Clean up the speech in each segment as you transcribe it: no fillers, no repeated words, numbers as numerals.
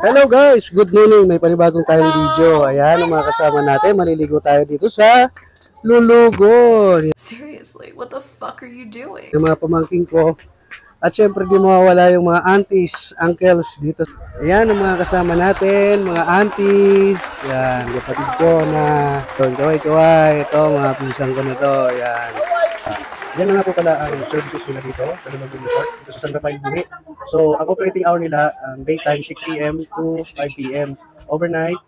Hello guys, good morning. May panibagong tayong video. Ayan, ang mga kasama natin. Maliligo tayo dito sa Lulugon. Seriously, what the fuck are you doing? Yung mga pamangking ko. At syempre di mawawala yung mga aunties, uncles dito. Ayan, ang mga kasama natin, mga aunties. Yan, kapatid ko na kaway-kaway. Ito, mga pisang ko na to. Yan. Yan na nga po pala ang services nila dito sa Lulugon Resort, dito sa San Rafael Bini. So, ang operating hour nila, daytime 6 a.m. to 5 p.m. Overnight,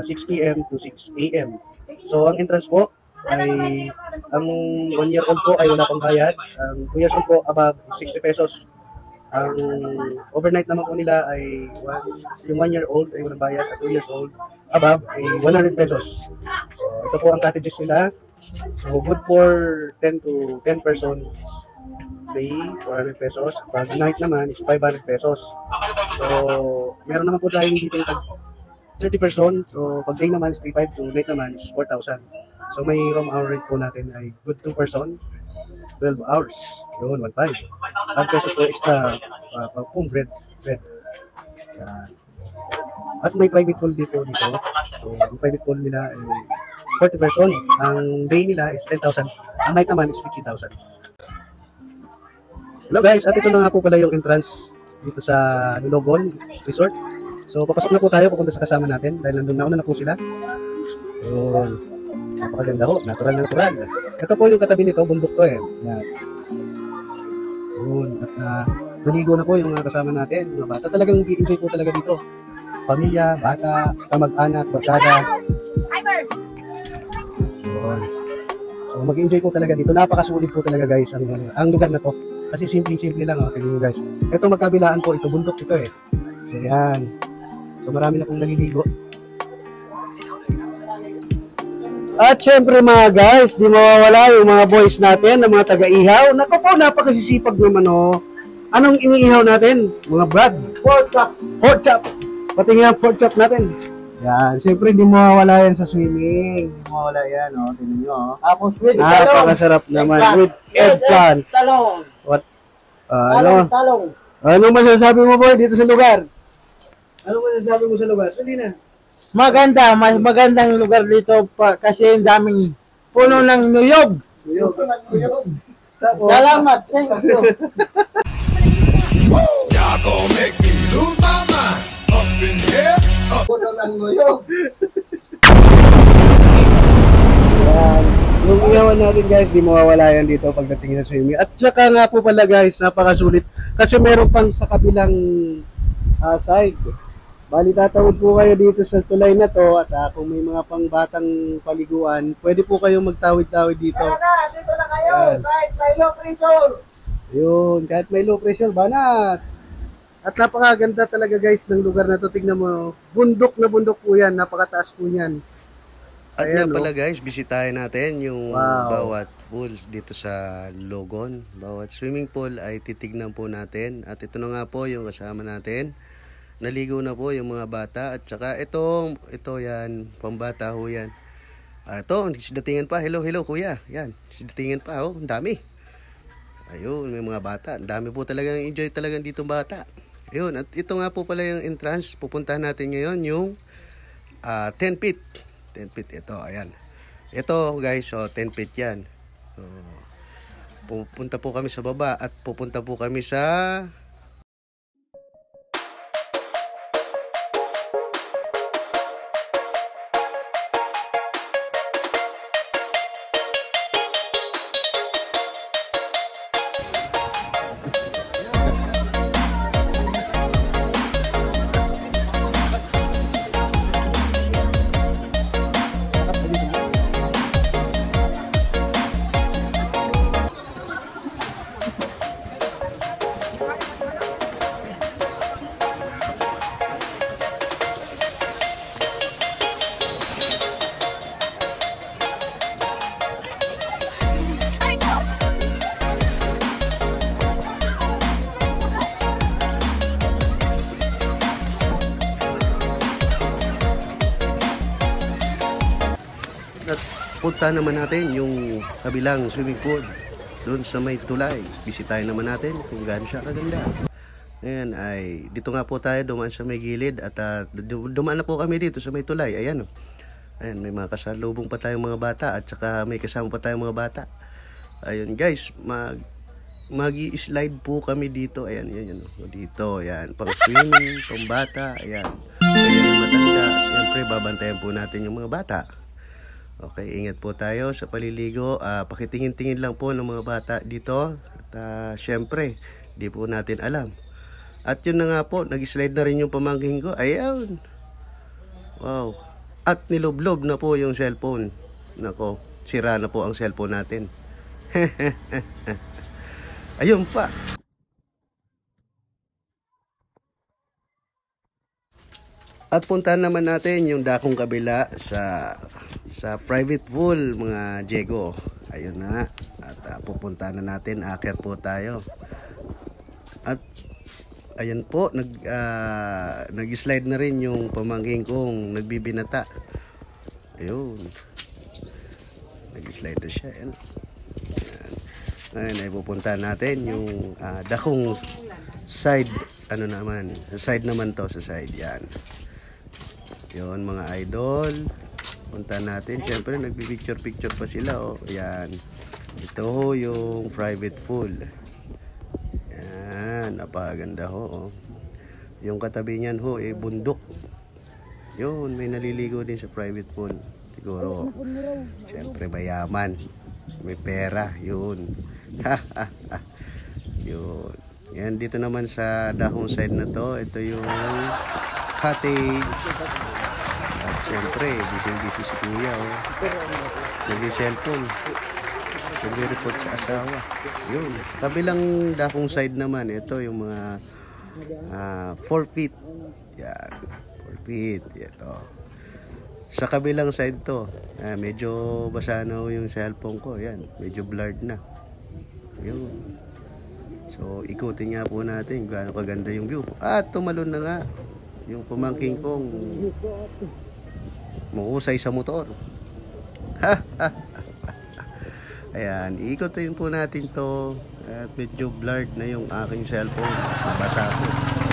6 p.m. to 6 a.m. So, ang entrance po ay, ang 1 year old po ay wala pang bayad. Ang 2 years old po, above 60 pesos. Ang overnight naman po nila ay, yung 1 year old ay walang bayad, at 2 years old, above ay 100 pesos. So, ito po ang cottages nila. So, good for 10 to 10 person day, 400 pesos. Pag night naman is 500 pesos. So, meron naman po tayong dito yung 30 person. So, pag day naman is 3,500 to night naman is 4,000. So, may room hour rate po natin ay good 2 person, 12 hours. Yun, 1,500. 5 pesos po extra pong bread. Yan. At may private pool dito. So, ang private pool nila ay 40 person. Ang day nila is 10,000. Ang night naman is 50,000. Hello guys, at ito na nga po pala yung entrance dito sa Lulugon Resort. So, papasok na po tayo, pupunta sa kasama natin dahil nandun nauna na po sila. Yun. Napakaganda ho, natural na natural. Ito po yung katabi nito, bundok to eh. Yan. Yun. At naligo na po yung mga kasama natin, mga bata. Talagang i-enjoy po talaga dito. Pamilya, bata, kamag-anak, barkada. So mag-enjoy po talaga dito. Napakasulit po talaga guys ang lugar na to. Kasi simple-simple lang, tingnan niyo guys. Ito magkabilaan po, ito bundok ito eh. So yan. So marami na pong naliligo. At syempre mga guys, di mawawala yung mga boys natin, ng mga taga-ihaw. Naku po, napakasisipag naman oh. Anong iniihaw natin? Mga brad. Pork chop. Pati nga pork chop natin. Yan, siyempre di mawawala yan sa swimming. Di mawawala yan, oh. Tingnan nyo, oh. Tapos with napakasarap naman. With eggplant. Talong. What? Talong. Ano masasabi mo boy dito sa lugar? Ano masasabi mo sa lugar? Dali na. Maganda, mas magandang lugar dito kasi yung daming puno ng nuyog. Tapos, Salamat. Thank you. Y'all gon' make me lose my mind up in here. Puno ng nuyog. yan. Yung iyawan natin guys, di mawawala yan dito pagdating sa swimming. At saka nga po pala guys, napakasulit. Kasi meron pang sa kabilang side. Bali, tatawid po kayo dito sa tulay na to at kung may mga pangbatang paliguan, pwede po kayong magtawid-tawid dito. Dito na kayo, Yan. kahit may low pressure. Yun, kahit may low pressure, banat. At napakaganda talaga guys ng lugar na to. Tingnan mo, bundok na bundok po yan, napakataas po yan. At Ayan, nga pala guys, bisitahin natin yung bawat pools dito sa Lulugon. Bawat swimming pool ay titignan po natin. At ito na nga po yung kasama natin. Naligo na po yung mga bata. At saka ito yan, pambata ho yan. Ito, sidatingan pa. Hello kuya. Yan, sidatingan pa. Ang dami. Ayun, may mga bata. Ang dami po talagang enjoy talagang ditong bata. Ayun, at ito nga po pala yung entrance. Pupuntahan natin ngayon yung 10 feet. 10 feet ito, ayan. Ito guys, 10 feet yan. So, pupunta po kami sa baba at pupunta po kami sa punta naman natin yung kabilang swimming pool doon sa may tulay. Bisitahin naman natin kung gaano siya kaganda. Ayan, ay dito nga po tayo dumaan sa may gilid at dumaan na po kami dito sa may tulay. Ayan, oh. Ayan, may mga kasalubong pa tayong mga bata at saka may kasama pa tayong mga bata. Ayun guys, magi-slide po kami dito. Ayan, yan, oh. Dito, ayan, pang swimming, pang bata. Ayan, ayan yung matanda. Siyempre, babantayan po natin yung mga bata. Okay, ingat po tayo sa paliligo. Pakitingin-tingin lang po ng mga bata dito. At siyempre, di po natin alam. At yun na nga po, nag-slide na rin yung pamangkin ko. Ayan. Wow. At niloblob na po yung cellphone. Nako, sira na po ang cellphone natin. Ayun pa. At puntahan naman natin yung dakong kabila sa private pool, mga Diego. Ayun na. At pupuntahan na natin. Aakyat po tayo. At ayan po, nag-slide na rin yung pamangkin kong nagbibinata. Ayun. Nag-slide na siya. Ayan. Ngayon ay pupuntahan natin yung dakong side. Ano naman? Side naman to, sa side. Yan. Yun mga idol. Puntahan natin. Siyempre nagbi-picture pa sila. Oh. Yan. Ito yung private pool. Napakaganda ho, oh. Yung katabi niyan ho, bundok. Yun, may naliligo din sa private pool. Siguro, siyempre mayaman. May pera, yun. Yun. Yan, dito naman sa dakong side na to, ito yung cottage. At siyempre, busy si kuya, oh. Nag-cellphone. Nag-report sa asawa. Yun. Kabilang dakong side naman, ito yung mga 4 feet. Yan. 4 feet. Ito. Sa kabilang side to, medyo basa na yung cellphone ko. Yan. Medyo blurred na. Yun. So, ikutin nga po natin gaano kaganda yung view. At tumalon na nga yung pamangking kong mahusay sa motor. Ayan, iikotin po natin to. At medyo blurred na yung aking cellphone. Nabasa ko.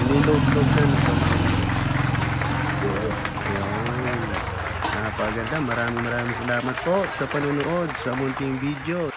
Nilog-log na nito. Ayan. Napaganda. Maraming salamat po sa panunood sa munting video.